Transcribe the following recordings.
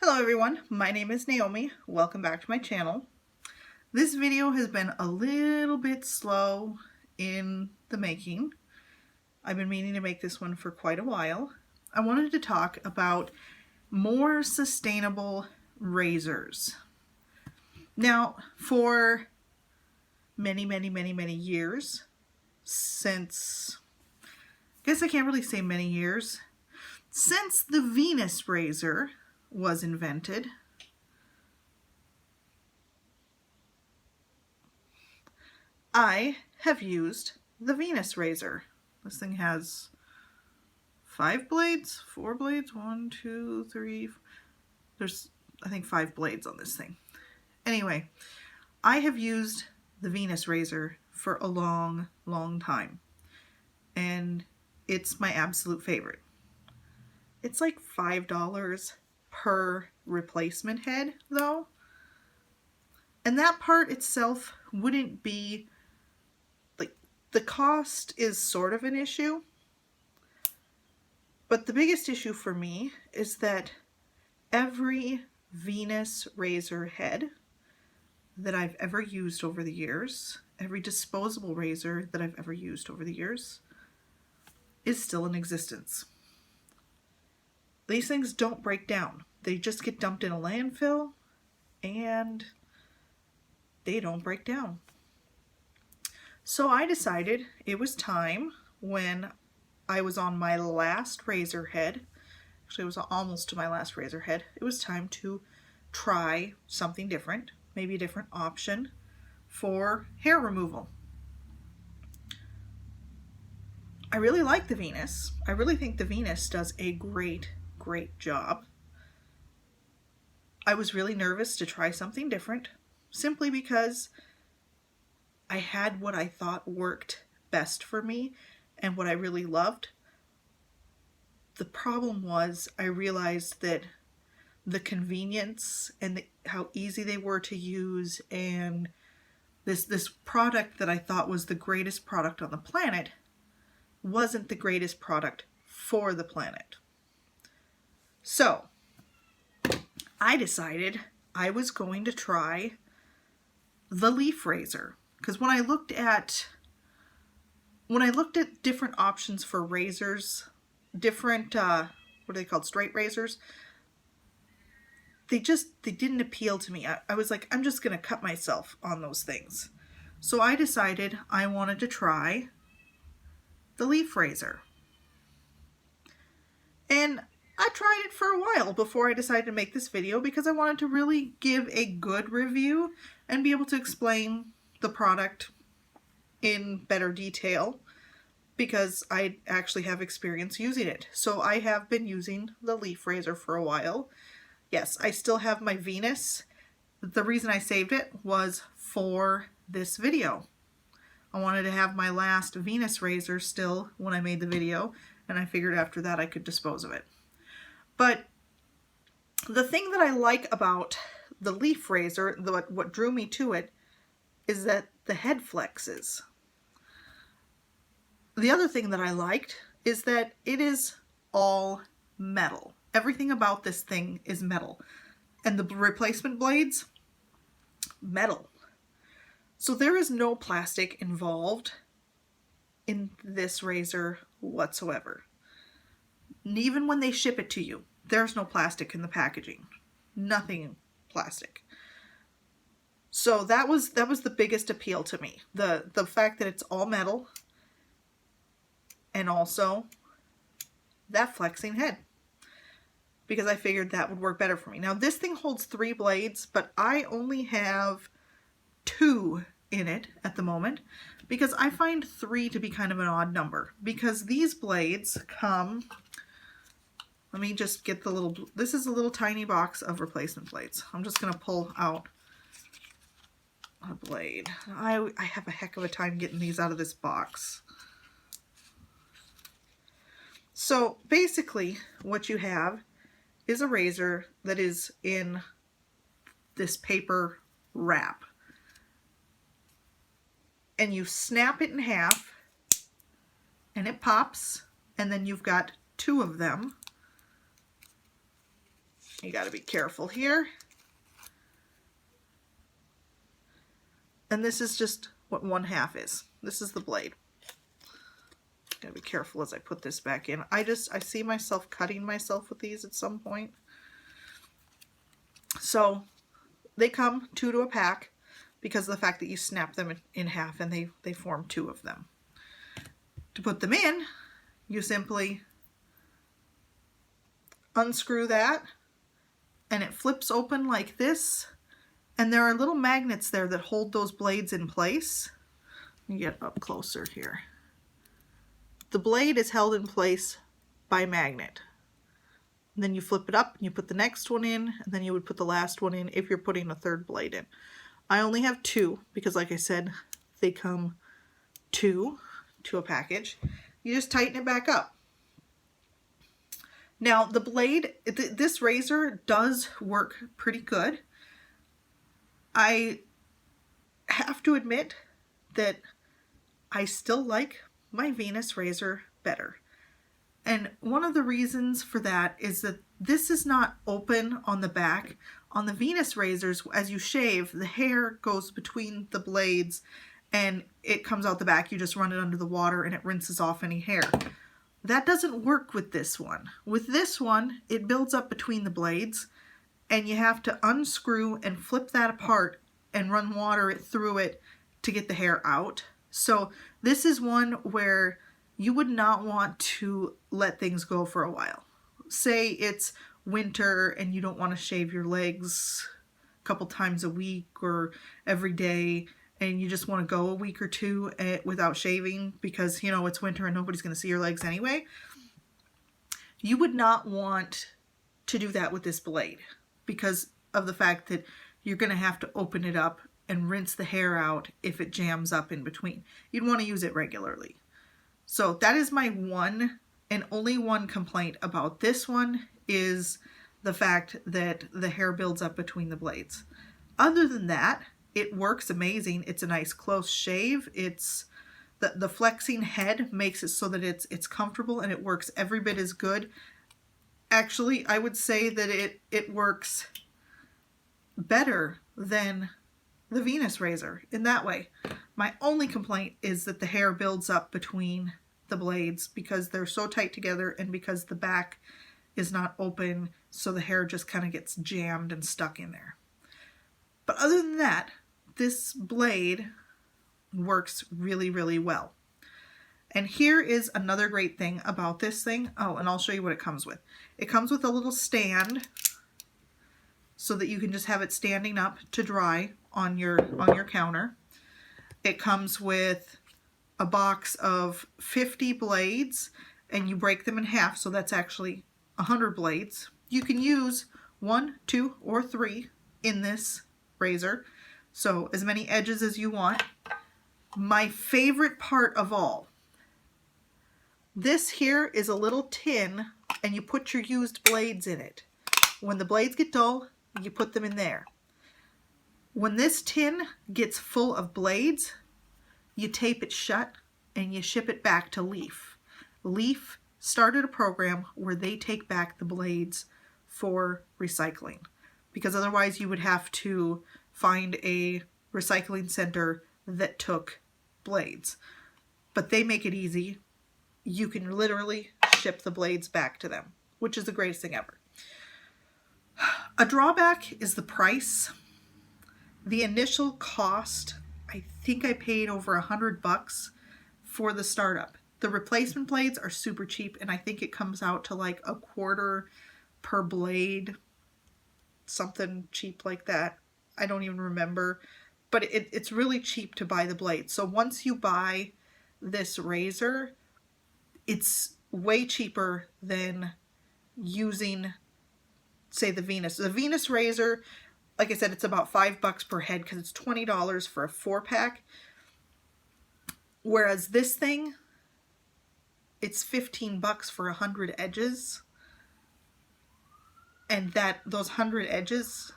Hello everyone, my name is Naomi. Welcome back to my channel. This video has been a little bit slow in the making. I've been meaning to make this one for quite a while. I wanted to talk about more sustainable razors. Now, for many years, since, I guess I can't really say many years, since the Venus razor was invented, I have used the Venus razor. This thing has 4 blades, 1, 2, 3, there's I think 5 blades on this thing. Anyway, I have used the Venus razor for a long time, and it's my absolute favorite. It's like $5 per replacement head though, and that part itself wouldn't be like, the cost is sort of an issue, but the biggest issue for me is that every Venus razor head that I've ever used over the years, every disposable razor that I've ever used over the years, is still in existence. These things don't break down. They just get dumped in a landfill and they don't break down. So I decided it was time, when I was on my last razor head, actually it was almost to my last razor head, it was time to try something different, maybe a different option for hair removal. I really like the Venus. I really think the Venus does a great job. I was really nervous to try something different, simply because I had what I thought worked best for me and what I really loved. The problem was, I realized that the convenience and how easy they were to use, and this product that I thought was the greatest product on the planet wasn't the greatest product for the planet. So I decided I was going to try the leaf razor, because when I looked at different options for razors, different what are they called, straight razors, they didn't appeal to me. I was like, I'm just gonna cut myself on those things. So I decided I wanted to try the leaf razor, and I tried it for a while before I decided to make this video, because I wanted to really give a good review and be able to explain the product in better detail, because I actually have experience using it. So I have been using the leaf razor for a while. Yes, I still have my Venus. The reason I saved it was for this video. I wanted to have my last Venus razor still when I made the video, and I figured after that I could dispose of it. But the thing that I like about the leaf razor, what drew me to it, is that the head flexes. The other thing that I liked is that it is all metal. Everything about this thing is metal. And the replacement blades, metal. So there is no plastic involved in this razor whatsoever. And even when they ship it to you, there's no plastic in the packaging. Nothing plastic. So that was the biggest appeal to me. The fact that it's all metal, and also that flexing head, because I figured that would work better for me. Now this thing holds 3 blades, but I only have 2 in it at the moment, because I find 3 to be kind of an odd number, because these blades come, let me just get the little, this is a little tiny box of replacement blades. I'm just going to pull out a blade. I have a heck of a time getting these out of this box. So basically what you have is a razor that is in this paper wrap. And you snap it in half and it pops, and then you've got 2 of them You got to be careful here. And this is just what 1/2 is. This is the blade. Gotta be careful as I put this back in. I see myself cutting myself with these at some point. So they come 2 to a pack because of the fact that you snap them in half and they form 2 of them. To put them in, you simply unscrew that and it flips open like this, and there are little magnets there that hold those blades in place. Let me get up closer here. The blade is held in place by magnet. And then you flip it up and you put the next one in, and then you would put the last one in if you're putting a 3rd blade in. I only have 2 because, like I said, they come 2 to a package. You just tighten it back up. Now the blade, this razor does work pretty good. I have to admit that I still like my Venus razor better. And one of the reasons for that is that this is not open on the back. On the Venus razors, as you shave, the hair goes between the blades and it comes out the back. You just run it under the water and it rinses off any hair. That doesn't work with this one. With this one, it builds up between the blades and you have to unscrew and flip that apart and run water through it to get the hair out. So this is one where you would not want to let things go for a while. Say it's winter and you don't want to shave your legs a couple times a week or every day, and you just want to go a week or 2 without shaving because, you know, it's winter and nobody's going to see your legs anyway. You would not want to do that with this blade because of the fact that you're going to have to open it up and rinse the hair out if it jams up in between. You'd want to use it regularly. So that is my one and only one complaint about this one, is the fact that the hair builds up between the blades. Other than that, it works amazing. It's a nice close shave. It's the flexing head makes it so that it's comfortable and it works every bit as good. Actually, I would say that it works better than the Venus razor in that way. My only complaint is that the hair builds up between the blades because they're so tight together and because the back is not open, so the hair just kind of gets jammed and stuck in there. But other than that, this blade works really, really well. And here is another great thing about this thing. Oh, and I'll show you what it comes with. It comes with a little stand so that you can just have it standing up to dry on your counter. It comes with a box of 50 blades, and you break them in half, so that's actually 100 blades. You can use 1, 2, or 3 in this razor, so as many edges as you want. My favorite part of all, this here is a little tin, and you put your used blades in it. When the blades get dull, you put them in there. When this tin gets full of blades, you tape it shut and you ship it back to Leaf. Leaf started a program where they take back the blades for recycling, because otherwise you would have to find a recycling center that took blades. But they make it easy. You can literally ship the blades back to them, which is the greatest thing ever. A drawback is the price. The initial cost, I think I paid over $100 for the startup. The replacement blades are super cheap, and I think it comes out to like $0.25 per blade, something cheap like that. I don't even remember, but it's really cheap to buy the blades. So once you buy this razor, it's way cheaper than using, say, the Venus. The Venus razor, like I said, it's about $5 per head because it's $20 for a 4-pack. Whereas this thing, it's $15 for 100 edges. And those 100 edges,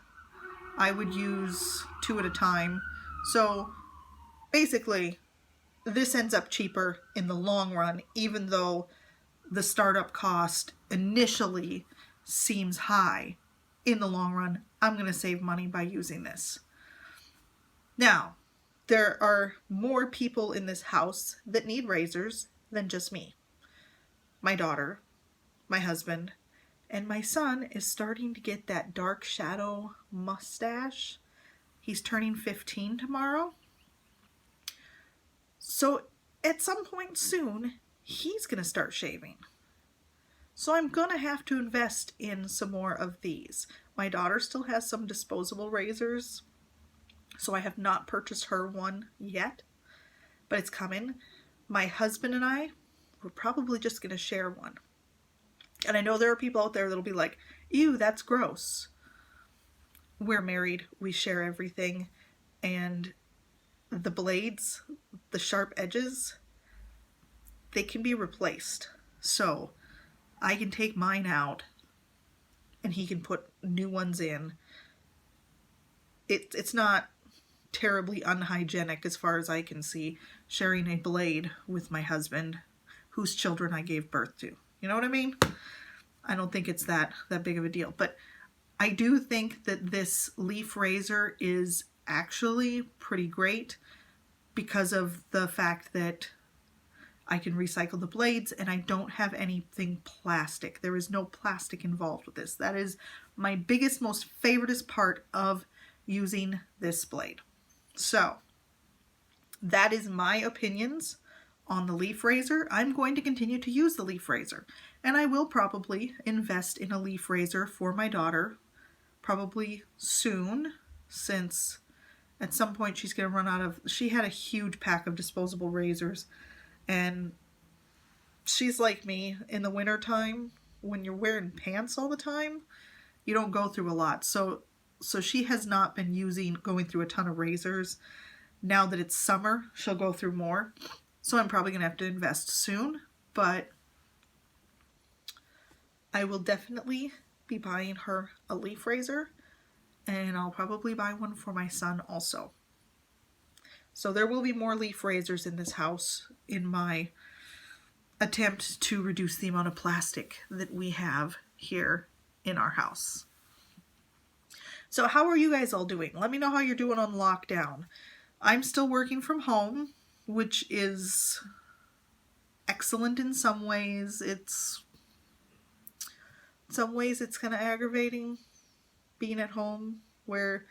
I would use 2 at a time. So basically, this ends up cheaper in the long run, even though the startup cost initially seems high. in the long run, I'm going to save money by using this. Now, there are more people in this house that need razors than just me. My daughter, my husband, and my son is starting to get that dark shadow mustache. He's turning 15 tomorrow. So at some point soon, he's going to start shaving. So I'm going to have to invest in some more of these. My daughter still has some disposable razors, so I have not purchased her one yet, but it's coming. My husband and I, we're probably just going to share one. And I know there are people out there that'll be like, ew, that's gross. We're married, we share everything, and the blades, the sharp edges, they can be replaced. So I can take mine out and he can put new ones in. It's not terribly unhygienic as far as I can see, sharing a blade with my husband whose children I gave birth to. You know what I mean? I don't think it's that big of a deal. But I do think that this leaf razor is actually pretty great because of the fact that I can recycle the blades and I don't have anything plastic. There is no plastic involved with this. That is my biggest, most favoriteest part of using this blade. So that is my opinions on the leaf razor. I'm going to continue to use the leaf razor, and I will probably invest in a leaf razor for my daughter probably soon, since at some point she's going to run out of, she had a huge pack of disposable razors, and she's like me in the winter time when you're wearing pants all the time, you don't go through a lot. So she has not been going through a ton of razors. Now that it's summer, she'll go through more. So I'm probably going to have to invest soon, but I will definitely be buying her a leaf razor, and I'll probably buy one for my son also. So there will be more leaf razors in this house in my attempt to reduce the amount of plastic that we have here in our house. So how are you guys all doing? Let me know how you're doing on lockdown. I'm still working from home, which is excellent in some ways. In some ways it's kind of aggravating being at home where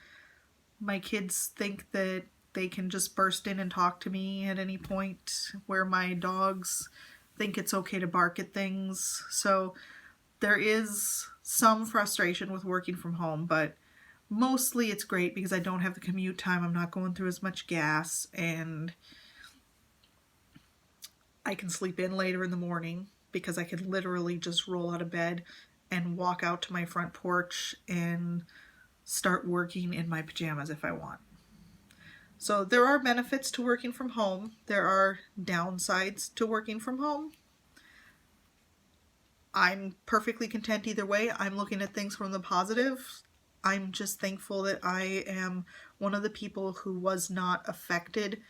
my kids think that they can just burst in and talk to me at any point, where my dogs think it's okay to bark at things. So there is some frustration with working from home, but mostly it's great because I don't have the commute time. I'm not going through as much gas, and I can sleep in later in the morning because I could literally just roll out of bed and walk out to my front porch and start working in my pajamas if I want. So there are benefits to working from home. There are downsides to working from home. I'm perfectly content either way. I'm looking at things from the positive. I'm just thankful that I am one of the people who was not affected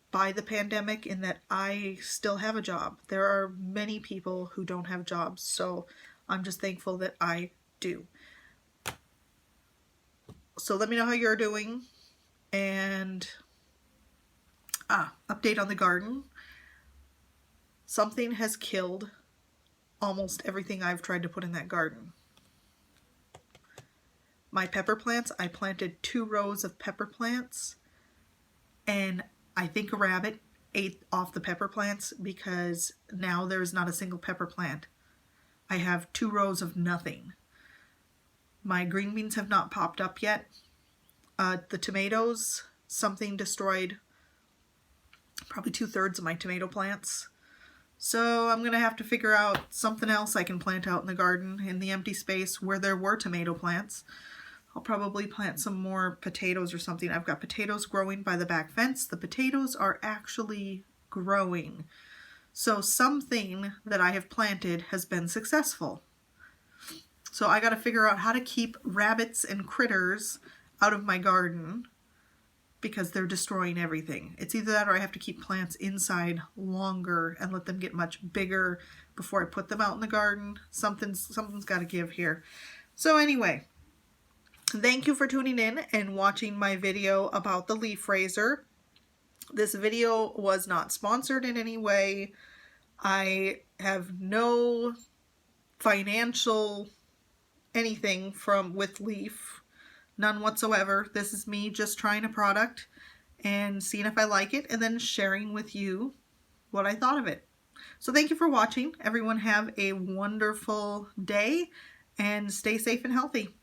by the pandemic, in that I still have a job. There are many people who don't have jobs, so I'm just thankful that I do. So let me know how you're doing. And update on the garden. Something has killed almost everything I've tried to put in that garden. My pepper plants, I planted 2 rows of pepper plants, and I think a rabbit ate off the pepper plants because now there is not a single pepper plant. I have 2 rows of nothing. My green beans have not popped up yet. The tomatoes, something destroyed probably 2/3 of my tomato plants. So I'm going to have to figure out something else I can plant out in the garden in the empty space where there were tomato plants. I'll probably plant some more potatoes or something. I've got potatoes growing by the back fence. The potatoes are actually growing. So something that I have planted has been successful. So I got to figure out how to keep rabbits and critters out of my garden because they're destroying everything. It's either that or I have to keep plants inside longer and let them get much bigger before I put them out in the garden. Something's got to give here. So anyway, Thank you for tuning in and watching my video about the leaf raiser. This video was not sponsored in any way. I have no financial anything with Leaf, none whatsoever. This is me just trying a product and seeing if I like it and then sharing with you what I thought of it. So thank you for watching. Everyone have a wonderful day and stay safe and healthy.